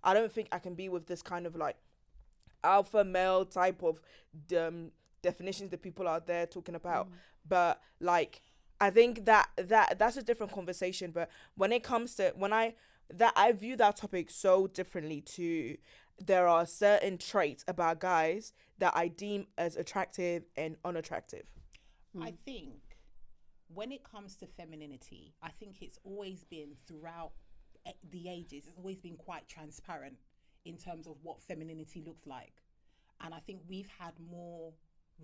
I don't think I can be with this kind of like alpha male type of definitions that people out there talking about. But like, I think that's a different conversation. But when it comes to I view that topic so differently to, there are certain traits about guys that I deem as attractive and unattractive. I think when it comes to femininity, I think it's always been throughout the ages, it's always been quite transparent in terms of what femininity looks like. And I think we've had more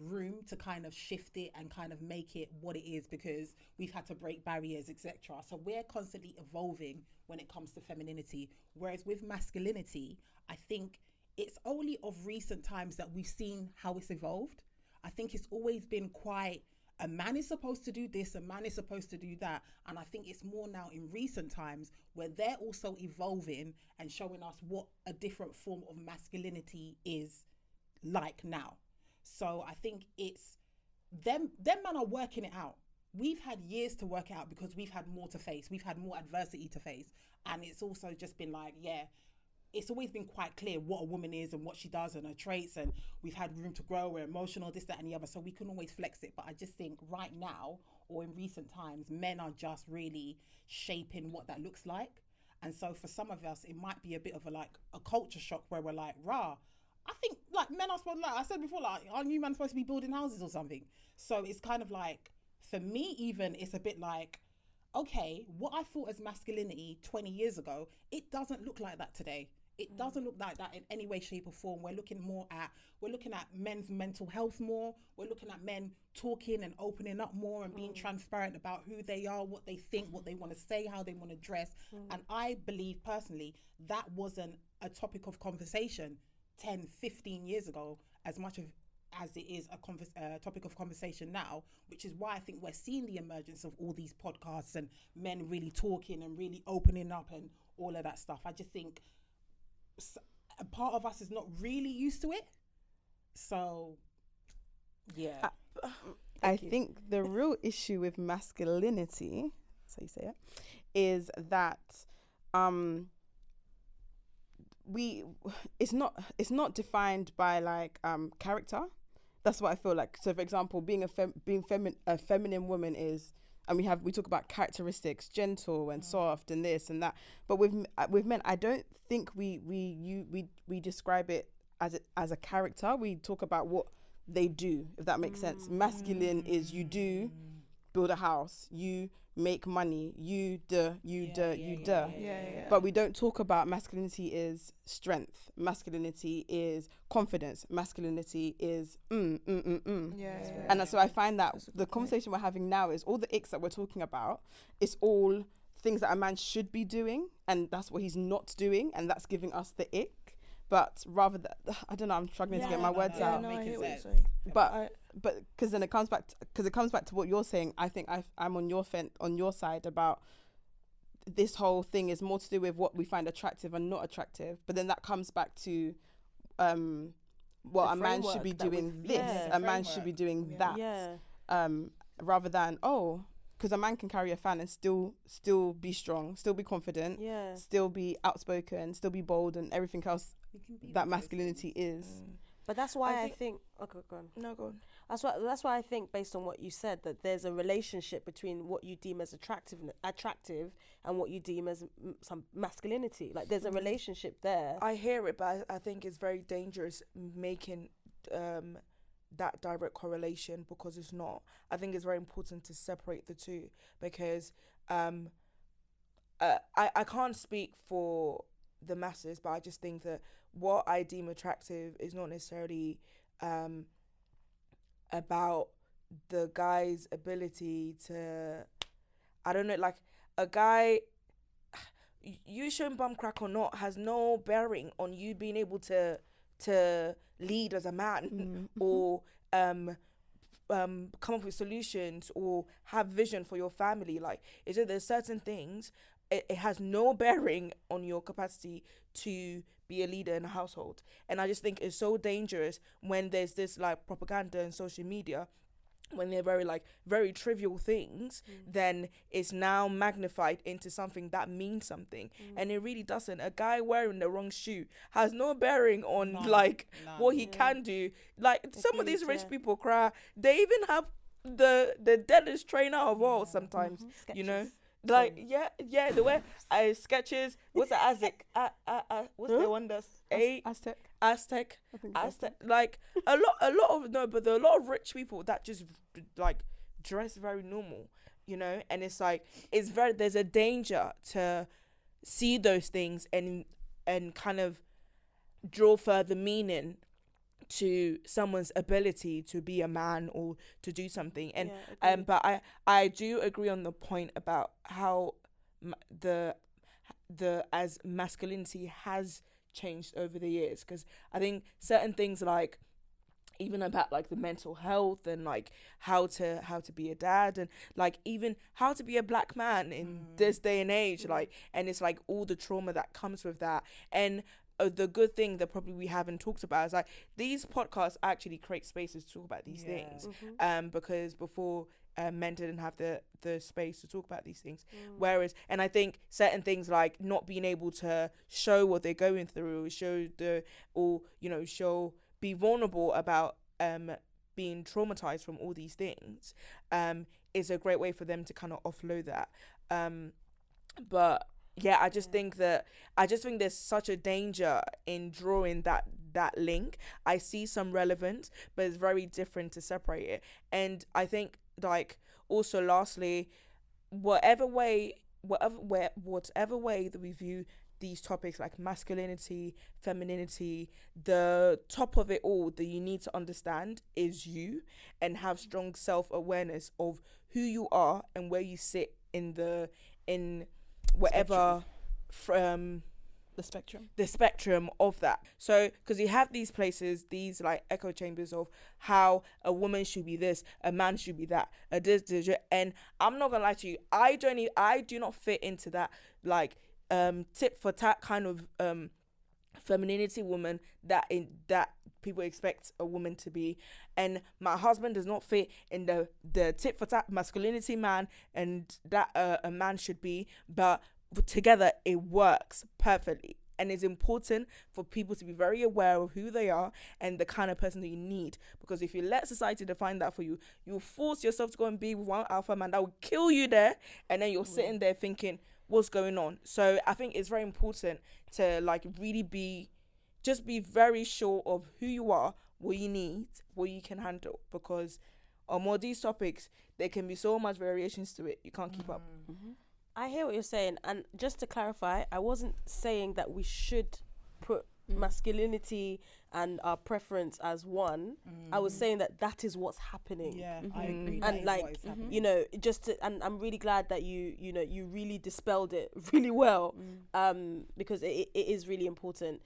room to kind of shift it and kind of make it what it is, because we've had to break barriers, etc. So we're constantly evolving when it comes to femininity. Whereas with masculinity, I think it's only of recent times that we've seen how it's evolved. I think it's always been quite, a man is supposed to do this, a man is supposed to do that. And I think it's more now in recent times where they're also evolving and showing us what a different form of masculinity is like now. So I think it's them men are working it out. We've had years to work it out because we've had more to face. We've had more adversity to face. And it's also just been like, yeah, it's always been quite clear what a woman is and what she does and her traits, and we've had room to grow. We're emotional, this, that, and the other, so we can always flex it. But I just think right now, or in recent times, men are just really shaping what that looks like. And so for some of us, it might be a bit of a culture shock where we're like, rah, I think like men are supposed, like I said before, like our new man's supposed to be building houses or something. So it's kind of like, for me even, it's a bit like, okay, what I thought as masculinity 20 years ago, it doesn't look like that today. It doesn't look like that in any way, shape or form. We're looking at men's mental health more. We're looking at men talking and opening up more and being transparent about who they are, what they think, what they want to say, how they want to dress. And I believe personally that wasn't a topic of conversation 10, 15 years ago as much as it is a topic of conversation now, which is why I think we're seeing the emergence of all these podcasts and men really talking and really opening up and all of that stuff. I just think a part of us is not really used to it. So, yeah. I think the real issue with masculinity, so you say it, is that it's not defined by like character. That's what I feel like. So for example, being a feminine woman is, and we talk about characteristics, gentle and soft and this and that. But with men, I don't think we describe it as a character. We talk about what they do, if that makes sense. Masculine is you do build a house, you make money, you. But we don't talk about masculinity is strength. Masculinity is confidence. Masculinity is And so I find that the conversation we're having now is all the icks that we're talking about. It's all things that a man should be doing, and that's what he's not doing, and that's giving us the ick. But rather than, I don't know, I'm struggling to get my words out. No, I hear what you're saying. saying. But because then it comes back to what you're saying. I think I'm on your side about this whole thing is more to do with what we find attractive and not attractive. But then that comes back to well, a man should be doing this, a man should be doing that, rather than because a man can carry a fan and still be strong, still be confident, still be outspoken, still be bold, and everything else that masculinity is. But that's why I think okay, go on. No, go on. That's why I think, based on what you said, that there's a relationship between what you deem as attractive and what you deem as some masculinity. Like there's a relationship there. I hear it, but I think it's very dangerous making that direct correlation, because it's not. I think it's very important to separate the two, because I can't speak for the masses, but I just think that what I deem attractive is not necessarily about the guy's ability to, I don't know, like a guy, you showing bum crack or not has no bearing on you being able to lead as a man or come up with solutions or have vision for your family. Like, it's just there's certain things, it has no bearing on your capacity to be a leader in a household. And I just think it's so dangerous when there's this like propaganda and social media when they're very like very trivial things, then it's now magnified into something that means something, and it really doesn't. A guy wearing the wrong shoe has no bearing on like what he can do. Like some of these rich people cry, they even have the deadest trainer of all sometimes, you know. Like the way Skechers, what's the Aztec, what's the one that's Aztec, like a lot of no, but there are a lot of rich people that just like dress very normal, you know, and it's like there's a danger to see those things and kind of draw further meaning to someone's ability to be a man or to do something. And but I do agree on the point about how the as masculinity has changed over the years, because I think certain things like even about like the mental health and like how to be a dad and like even how to be a black man in this day and age, like, and it's like all the trauma that comes with that. And the good thing that probably we haven't talked about is like these podcasts actually create spaces to talk about these things, because before men didn't have the space to talk about these things. Whereas, and I think certain things like not being able to show what they're going through, be vulnerable about being traumatized from all these things, is a great way for them to kind of offload that. But yeah, I just think there's such a danger in drawing that link. I see some relevance, but it's very different to separate it. And I think like also lastly, whatever way that we view these topics like masculinity, femininity, the top of it all that you need to understand is you, and have strong self-awareness of who you are and where you sit in whatever from the spectrum of that. So because you have these places, these like echo chambers of how a woman should be this, a man should be that, and I'm not gonna lie to you, I do not fit into that like tit for tat kind of femininity woman that people expect a woman to be, and my husband does not fit in the tit for tat masculinity man and that a man should be, but together it works perfectly. And it's important for people to be very aware of who they are and the kind of person that you need, because if you let society define that for you, you'll force yourself to go and be with one alpha man that will kill you there, and then you're sitting there thinking, what's going on? So I think it's very important to like really be very sure of who you are, what you need, what you can handle, because on more these topics there can be so much variations to it, you can't keep up. I hear what you're saying, and just to clarify, I wasn't saying that we should put masculinity and our preference as one. I was saying that is what's happening. I agree. And like, you know, and I'm really glad that you really dispelled it really well, because it is really important.